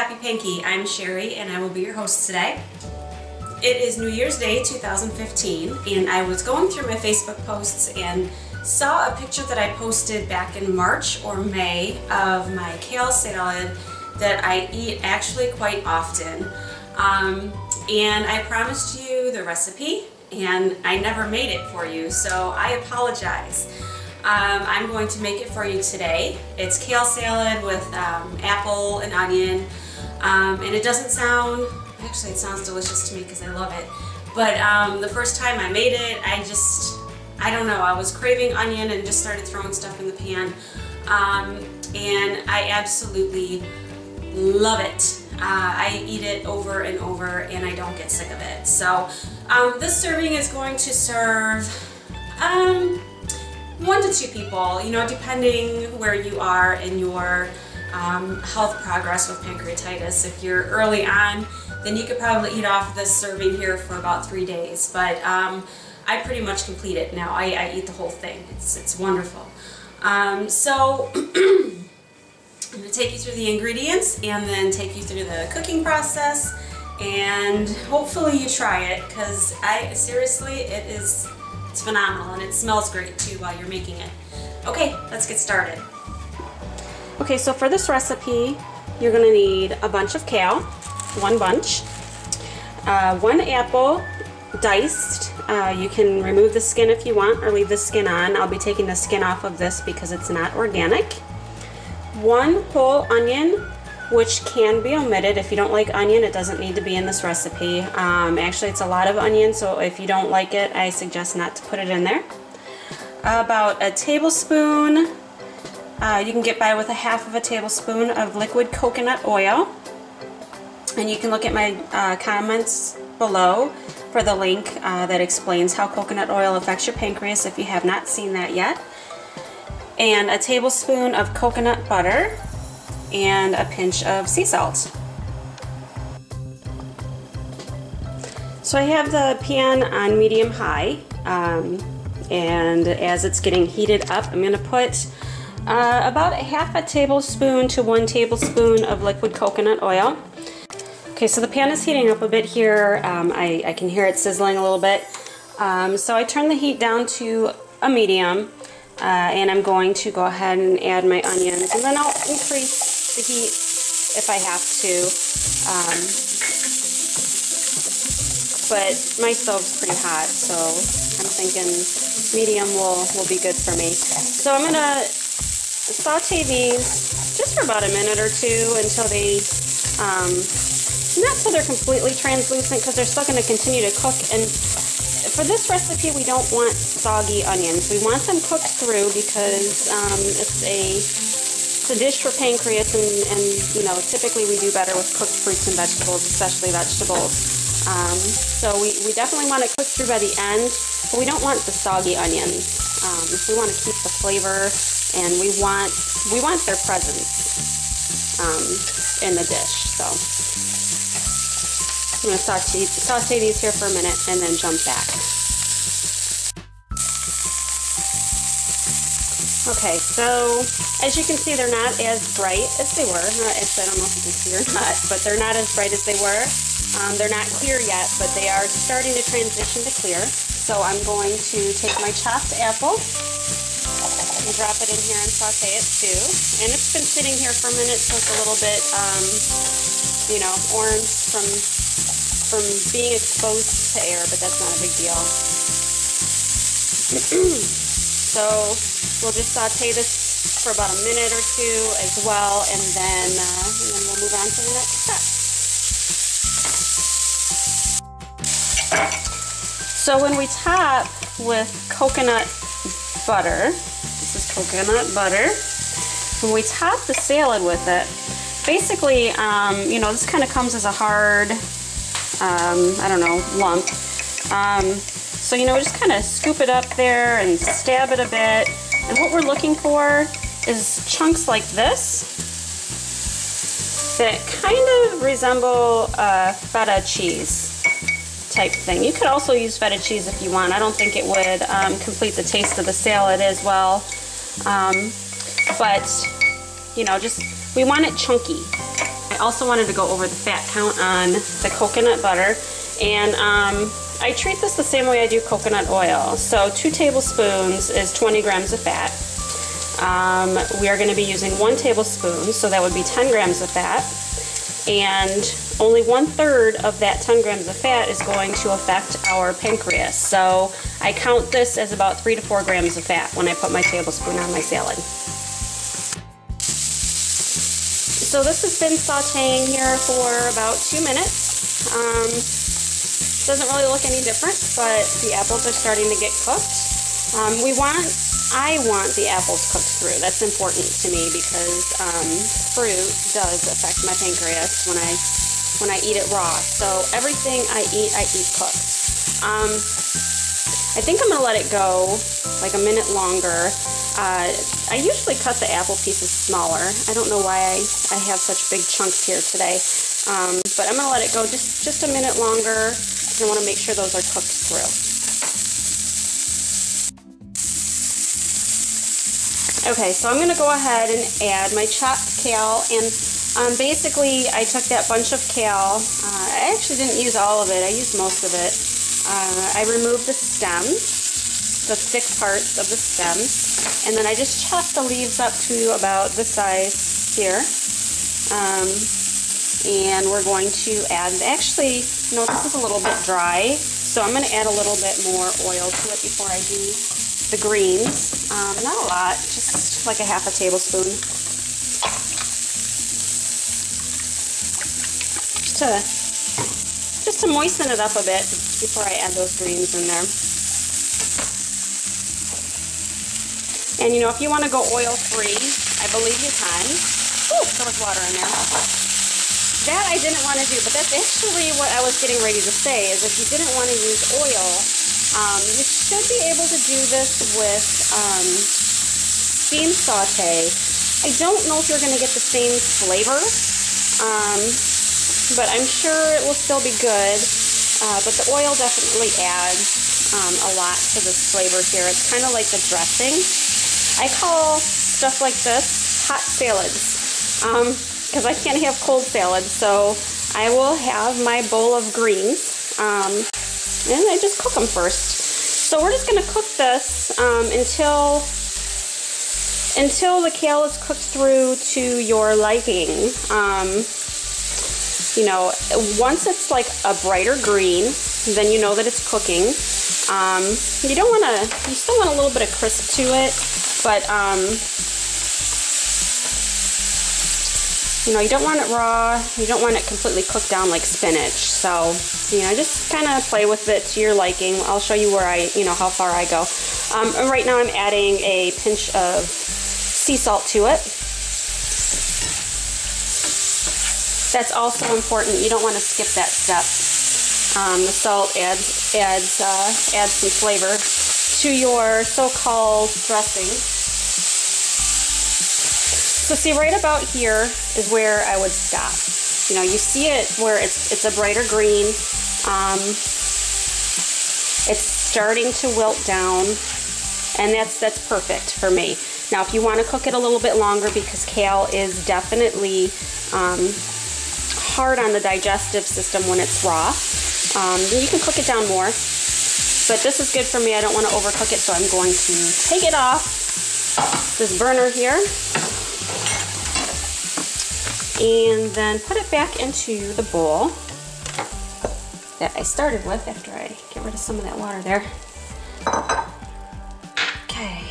Happy Panky. I'm Sherry and I will be your host today. It is New Year's Day 2015 and I was going through my Facebook posts and saw a picture that I posted back in March or May of my kale salad that I eat actually quite often. And I promised you the recipe and I never made it for you, so I apologize. I'm going to make it for you today. It's kale salad with apple and onion, and it doesn't sound, actually it sounds delicious to me because I love it, but the first time I made it, I don't know, I was craving onion and just started throwing stuff in the pan, and I absolutely love it. I eat it over and over and I don't get sick of it. So this serving is going to serve 1 to 2 people, you know, depending where you are in your health progress with pancreatitis. If you're early on, then you could probably eat off this serving here for about 3 days, but I pretty much complete it now. I eat the whole thing. It's wonderful. So I'm going to take you through the ingredients and then take you through the cooking process, and hopefully you try it, because seriously, it's phenomenal and it smells great too while you're making it. Okay, let's get started. Okay, so for this recipe, you're going to need a bunch of kale, 1 bunch, 1 apple diced. You can remove the skin if you want or leave the skin on. I'll be taking the skin off of this because it's not organic. 1 whole onion, which can be omitted. If you don't like onion, it doesn't need to be in this recipe. Actually, it's a lot of onion, so if you don't like it, I suggest not to put it in there. About a tablespoon, you can get by with a half of a tablespoon of liquid coconut oil. And you can look at my comments below for the link that explains how coconut oil affects your pancreas if you have not seen that yet. And a tablespoon of coconut butter and a pinch of sea salt. So I have the pan on medium-high, and as it's getting heated up, I'm going to put about a half a tablespoon to 1 tablespoon of liquid coconut oil. Okay, so the pan is heating up a bit here. I can hear it sizzling a little bit. So I turn the heat down to a medium, and I'm going to go ahead and add my onions, and then I'll increase the heat if I have to. But my stove's pretty hot, so I'm thinking medium will be good for me. So I'm going to saute these just for about a minute or 2 until they, not till they're completely translucent, because they're still going to continue to cook. And for this recipe, we don't want soggy onions. We want them cooked through because it's a dish for pancreas, and you know, typically we do better with cooked fruits and vegetables, especially vegetables. So we definitely want it cooked through by the end, but we don't want the soggy onions. We want to keep the flavor, and we want their presence in the dish. So I'm going to saute these here for a minute and then jump back. Okay, so as you can see, they're not as bright as they were. I don't know if you can see or not, but they're not as bright as they were. They're not clear yet, but they are starting to transition to clear. So I'm going to take my chopped apple and drop it in here and saute it too. And it's been sitting here for a minute, so it's a little bit, you know, orange from being exposed to air, but that's not a big deal. So we'll just saute this for about a minute or 2 as well, and then we'll move on to the next step. So when we top with coconut butter, this is coconut butter, when we top the salad with it, basically, you know, this kind of comes as a hard, I don't know, lump. So, you know, just kind of scoop it up there and stab it a bit. And what we're looking for is chunks like this that kind of resemble feta cheese type thing. You could also use feta cheese if you want. I don't think it would complete the taste of the salad as well. But, you know, just, we want it chunky. also wanted to go over the fat count on the coconut butter. And I treat this the same way I do coconut oil. So 2 tablespoons is 20 grams of fat. We are going to be using 1 tablespoon, so that would be 10 grams of fat. And only 1/3 of that 10 grams of fat is going to affect our pancreas. So I count this as about 3 to 4 grams of fat when I put my tablespoon on my salad. So this has been sauteing here for about 2 minutes. Doesn't really look any different, but the apples are starting to get cooked. I want the apples cooked through. That's important to me because fruit does affect my pancreas when I eat it raw. So everything I eat cooked. I think I'm gonna let it go like a minute longer. I usually cut the apple pieces smaller. I don't know why I have such big chunks here today. But I'm gonna let it go just a minute longer because I want to make sure those are cooked through. Okay, so I'm going to go ahead and add my chopped kale, and basically I took that bunch of kale. I actually didn't use all of it, I used most of it. I removed the stem, the thick parts of the stem, and then I just chopped the leaves up to about this size here. And we're going to add, actually, no, this is a little bit dry, so I'm going to add a little bit more oil to it before I do the greens. Not a lot, just like a half a tablespoon. Just to moisten it up a bit before I add those greens in there. And you know, if you want to go oil-free, I believe you can. Ooh, there was water in there. That I didn't want to do, but that's actually what I was getting ready to say, is if you didn't want to use oil, you should be able to do this with steam saute. I don't know if you're going to get the same flavor, but I'm sure it will still be good. But the oil definitely adds a lot to this flavor here. It's kind of like the dressing. I call stuff like this hot salads. Because I can't have cold salad, so I will have my bowl of greens, and I just cook them first. So we're just going to cook this until the kale is cooked through to your liking. You know, once it's like a brighter green, then you know that it's cooking. You still want a little bit of crisp to it, but you know, you don't want it raw, you don't want it completely cooked down like spinach. So, you know, just kind of play with it to your liking. I'll show you where how far I go. And right now I'm adding a pinch of sea salt to it. That's also important. You don't want to skip that step. The salt adds some flavor to your so-called dressing. So see, right about here is where I would stop. You know, you see it where it's a brighter green. It's starting to wilt down, and that's perfect for me. Now, if you want to cook it a little bit longer, because kale is definitely hard on the digestive system when it's raw, then you can cook it down more. But this is good for me. I don't want to overcook it, so I'm going to take it off this burner here. And then put it back into the bowl that I started with after I get rid of some of that water there. Okay.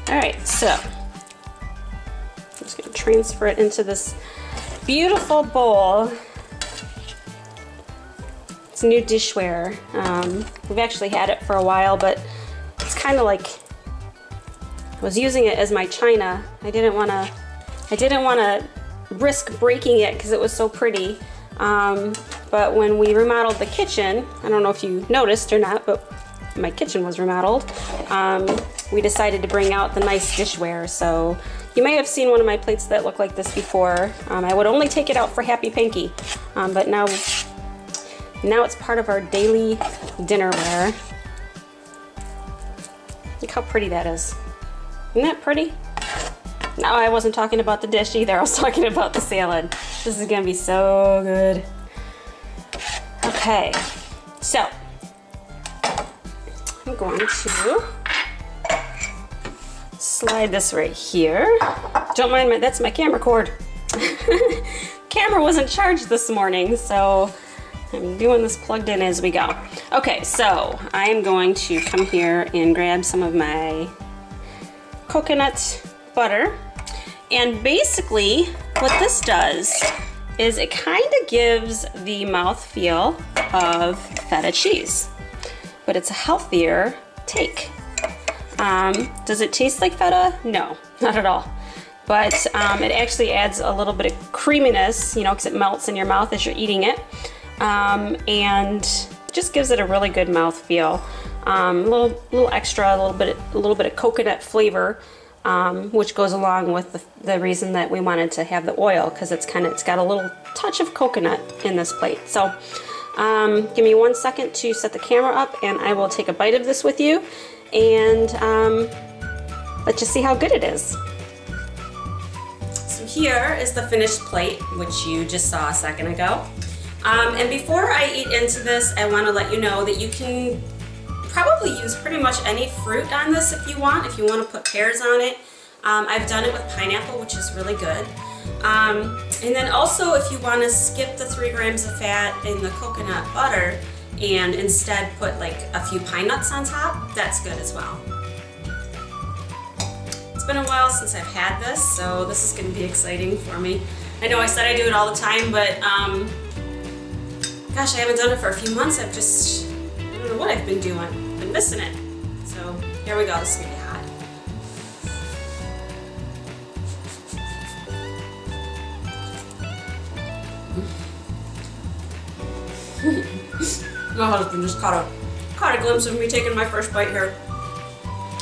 Alright, so I'm just going to transfer it into this beautiful bowl. It's new dishware. We've actually had it for a while, but it's kind of like I was using it as my china. I didn't want to risk breaking it because it was so pretty. But when we remodeled the kitchen, I don't know if you noticed or not, but my kitchen was remodeled. We decided to bring out the nice dishware. So you may have seen one of my plates that looked like this before. I would only take it out for Happy Pinky, but now it's part of our daily dinnerware. Look how pretty that is. Isn't that pretty? No, I wasn't talking about the dish either. I was talking about the salad. This is gonna be so good. Okay, so I'm going to slide this right here. Don't mind that's my camera cord. Camera wasn't charged this morning, so I'm doing this plugged in as we go. Okay, so I am going to come here and grab some of my coconut butter. And basically what this does is it kind of gives the mouthfeel of feta cheese, but it's a healthier take. Does it taste like feta? No, not at all. But it actually adds a little bit of creaminess, you know, because it melts in your mouth as you're eating it. And just gives it a really good mouthfeel. A little extra, a little bit of coconut flavor, which goes along with the reason that we wanted to have the oil, because it's got a little touch of coconut in this plate. So give me 1 second to set the camera up, and I will take a bite of this with you, and let's just see how good it is. So here is the finished plate, which you just saw a second ago. And before I eat into this, I want to let you know that you can probably use pretty much any fruit on this if you want to put pears on it. I've done it with pineapple, which is really good. And then also, if you want to skip the 3 grams of fat in the coconut butter and instead put like a few pine nuts on top, that's good as well. It's been a while since I've had this, so this is going to be exciting for me. I know I said I do it all the time, but gosh, I haven't done it for a few months. I don't know what I've been doing. I've been missing it. So here we go. This is going to be hot. My husband just caught a glimpse of me taking my first bite here.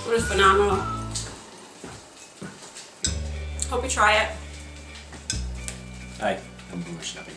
It was phenomenal. Hope you try it. Hi, I'm boomer snapping.